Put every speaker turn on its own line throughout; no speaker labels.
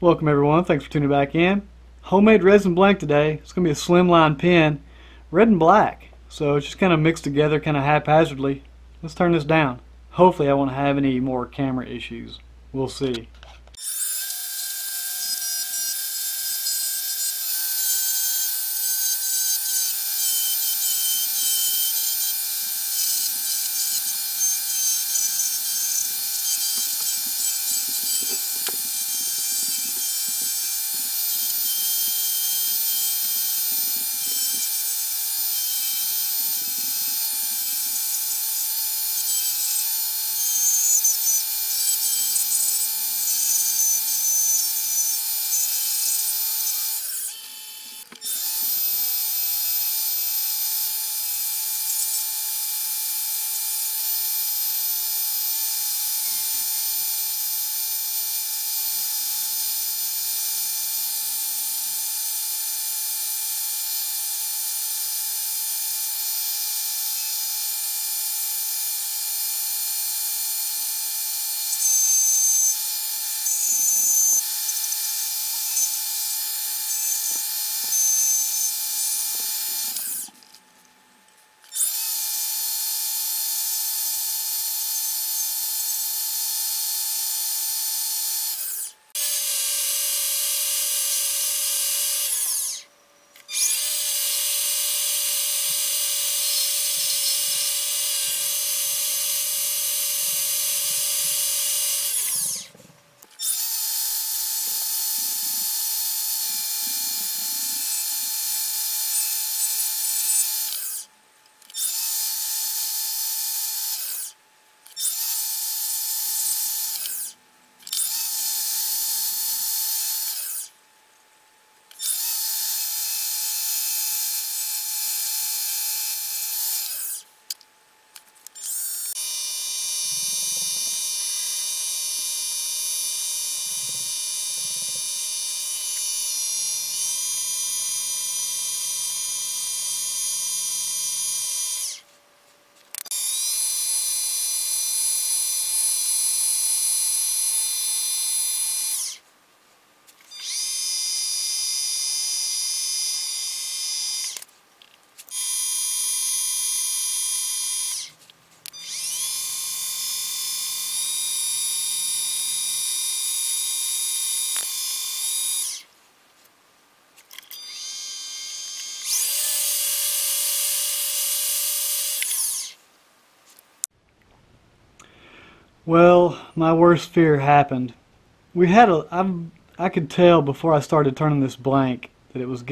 Welcome everyone, thanks for tuning back in. Homemade resin blank today. It's going to be a slimline pen, red and black. So it's just kind of mixed together kind of haphazardly. Let's turn this down. Hopefully I won't have any more camera issues. We'll see. Well, my worst fear happened. I could tell before I started turning this blank that it was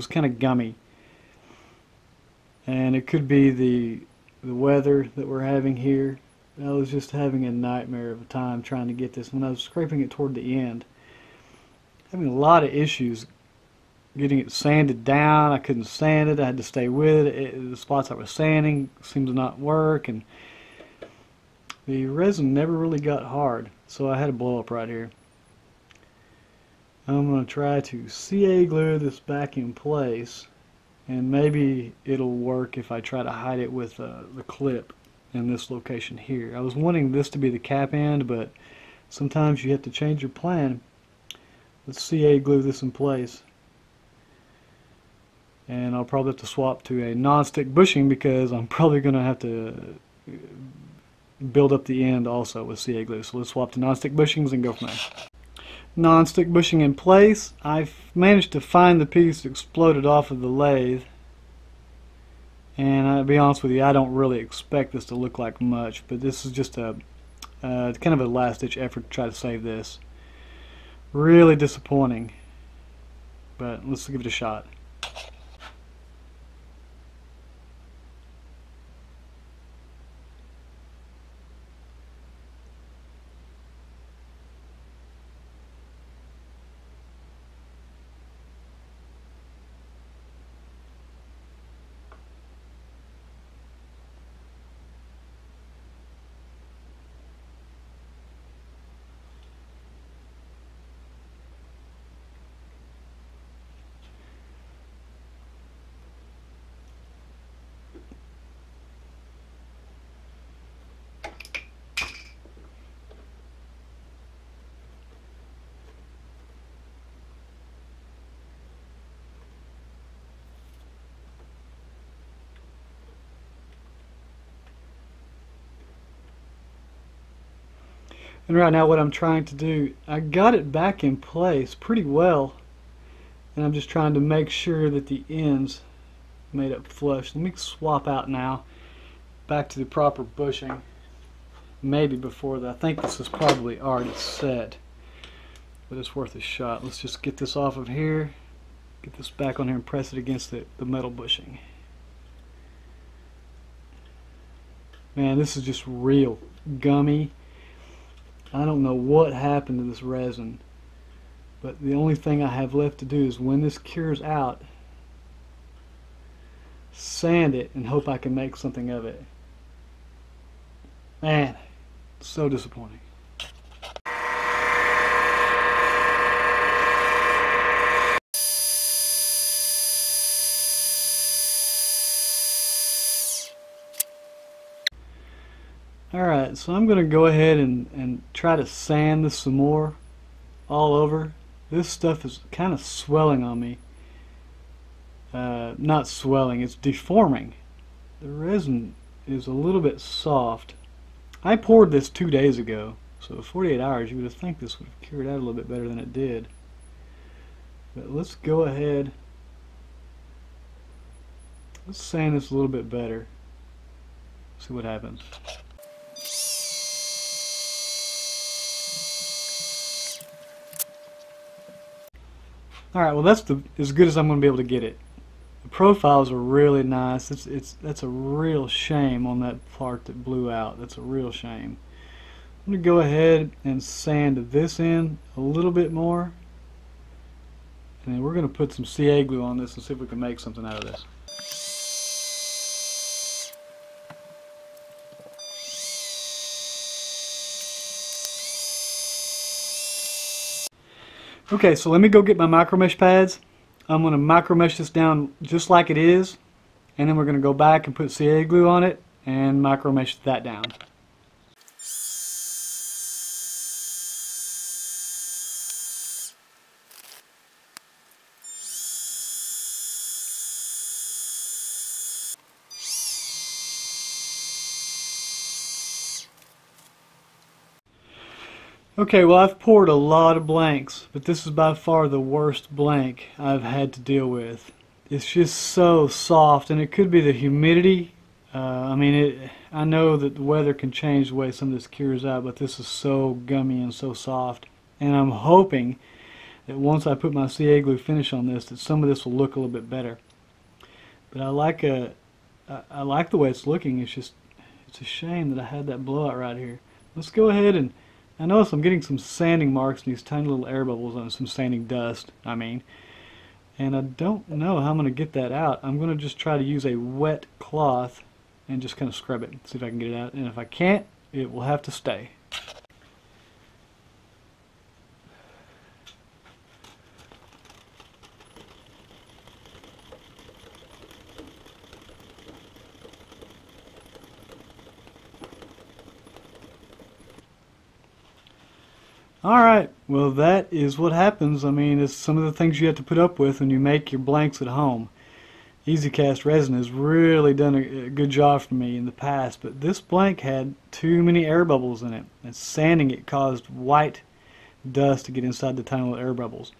kind of gummy. And it could be the weather that we're having here. I was just having a nightmare of a time trying to get this. When I was scraping it toward the end, having a lot of issues getting it sanded down. I couldn't sand it. I had to stay with it. The spots I was sanding seemed to not work, and the resin never really got hard, so I had a blow up right here. I'm going to try to CA glue this back in place, and maybe it'll work if I try to hide it with the clip in this location here. I was wanting this to be the cap end, but sometimes you have to change your plan. Let's CA glue this in place, and I'll probably have to swap to a non-stick bushing because I'm probably going to have to build up the end also with CA glue. So let's swap to non-stick bushings and go from there. Non-stick bushing in place. I've managed to find the piece that exploded off of the lathe, and I'll be honest with you, I don't really expect this to look like much, but this is just a kind of a last-ditch effort to try to save this. Really disappointing, but let's give it a shot. And right now what I'm trying to do, I got it back in place pretty well, and I'm just trying to make sure that the ends made up flush. Let me swap out now back to the proper bushing. Maybe before that. I think this is probably already set, but it's worth a shot. Let's just get this off of here, get this back on here and press it against the metal bushing. Man, this is just real gummy. I don't know what happened to this resin, but the only thing I have left to do is when this cures out, sand it and hope I can make something of it. Man, so disappointing. Alright, so I'm going to go ahead and try to sand this some more all over. This stuff is kind of swelling on me. Not swelling, it's deforming. The resin is a little bit soft. I poured this 2 days ago, so 48 hours you would have think this would have cured out a little bit better than it did. But let's go ahead, let's sand this a little bit better, see what happens. Alright, well that's as good as I'm going to be able to get it. The profiles are really nice. That's a real shame on that part that blew out. That's a real shame. I'm going to go ahead and sand this in a little bit more. And then we're going to put some CA glue on this and see if we can make something out of this. Okay, so let me go get my micro mesh pads. I'm going to micro mesh this down just like it is, and then we're going to go back and put CA glue on it and micro mesh that down. Okay, well I've poured a lot of blanks, but this is by far the worst blank I've had to deal with. It's just so soft, and it could be the humidity. I know that the weather can change the way some of this cures out, but this is so gummy and so soft. And I'm hoping that once I put my CA glue finish on this, that some of this will look a little bit better. But I like the way it's looking. It's a shame that I had that blowout right here. Let's go ahead and I notice I'm getting some sanding marks and these tiny little air bubbles on some sanding dust, and I don't know how I'm going to get that out. I'm going to just try to use a wet cloth and just kind of scrub it, see if I can get it out, and if I can't, it will have to stay. Alright, well that is what happens. It's some of the things you have to put up with when you make your blanks at home. EasyCast Resin has really done a good job for me in the past, but this blank had too many air bubbles in it, and sanding it caused white dust to get inside the tiny little air bubbles.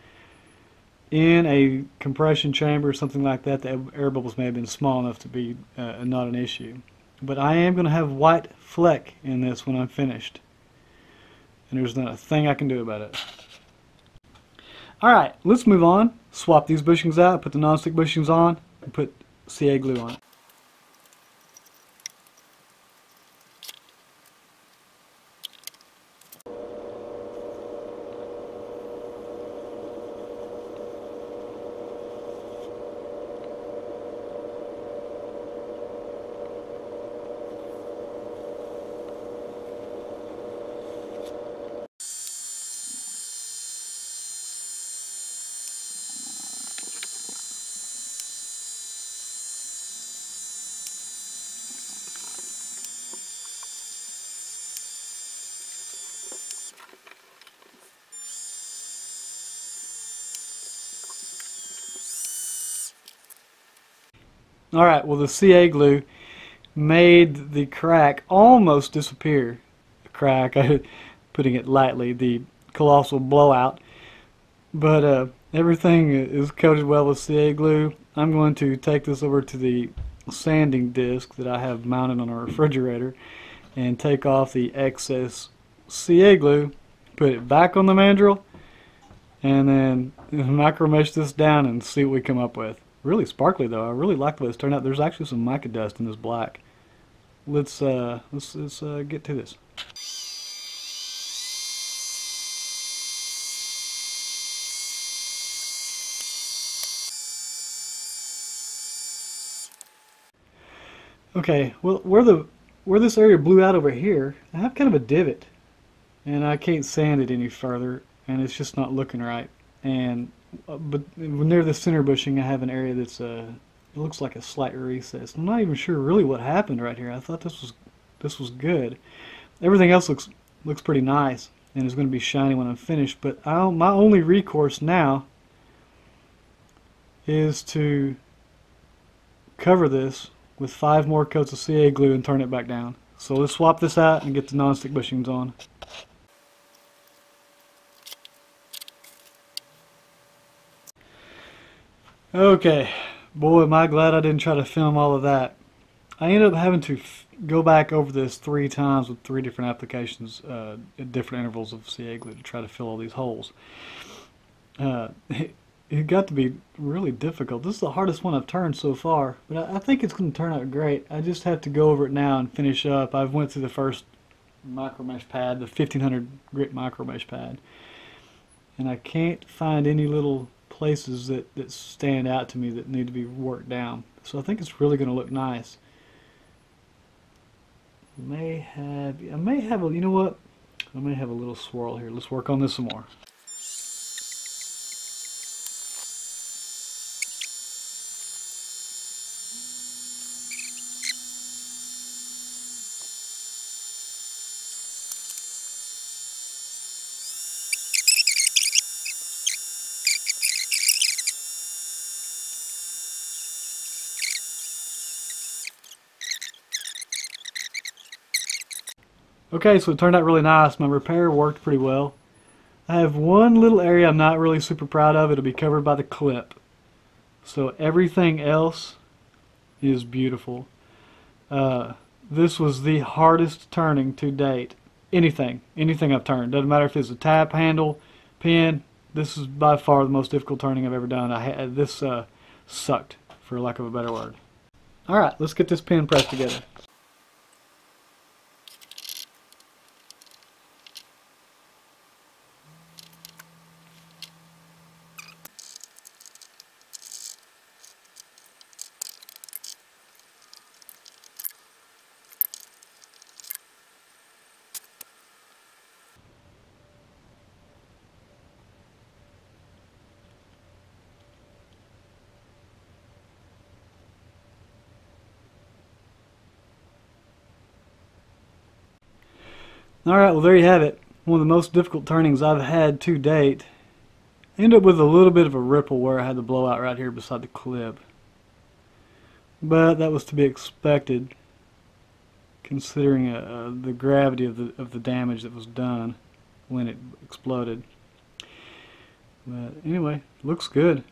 In a compression chamber or something like that, the air bubbles may have been small enough to be not an issue. But I am going to have white fleck in this when I'm finished. And there's not a thing I can do about it. Alright, let's move on. Swap these bushings out, put the non-stick bushings on, and put CA glue on it. Alright, well the CA glue made the crack almost disappear. The crack, putting it lightly, the colossal blowout. But everything is coated well with CA glue. I'm going to take this over to the sanding disc that I have mounted on our refrigerator and take off the excess CA glue, put it back on the mandrel, and then micro mesh this down and see what we come up with. Really sparkly though. I really like the way it's turned out. There's actually some mica dust in this black. Let's get to this. Okay, well where this area blew out over here, I have kind of a divot, and I can't sand it any further, and it's just not looking right. And but near the center bushing, I have an area that's it looks like a slight recess. I'm not even sure really what happened right here. I thought this was good. Everything else looks pretty nice and is going to be shiny when I'm finished. But my only recourse now is to cover this with 5 more coats of CA glue and turn it back down. So let's swap this out and get the non-stick bushings on. Okay, boy am I glad I didn't try to film all of that. I ended up having to go back over this 3 times with 3 different applications at different intervals of CA glue to try to fill all these holes. It got to be really difficult. This is the hardest one I've turned so far, but I think it's going to turn out great. I just have to go over it now and finish up. I've went through the first micro mesh pad, the 1500 grit micro mesh pad, and I can't find any little places that stand out to me that need to be worked down. So I think it's really going to look nice. I may have a, you know what? I may have a little swirl here. Let's work on this some more. Okay, so it turned out really nice. My repair worked pretty well. I have one little area I'm not really super proud of. It'll be covered by the clip. So everything else is beautiful. This was the hardest turning to date. Anything I've turned. Doesn't matter if it's a tap handle, pin. This is by far the most difficult turning I've ever done. This sucked, for lack of a better word. Alright, let's get this pin pressed together. Alright, well there you have it. One of the most difficult turnings I've had to date. I ended up with a little bit of a ripple where I had the blowout right here beside the clip. But that was to be expected, considering the gravity of the damage that was done when it exploded. But anyway, looks good.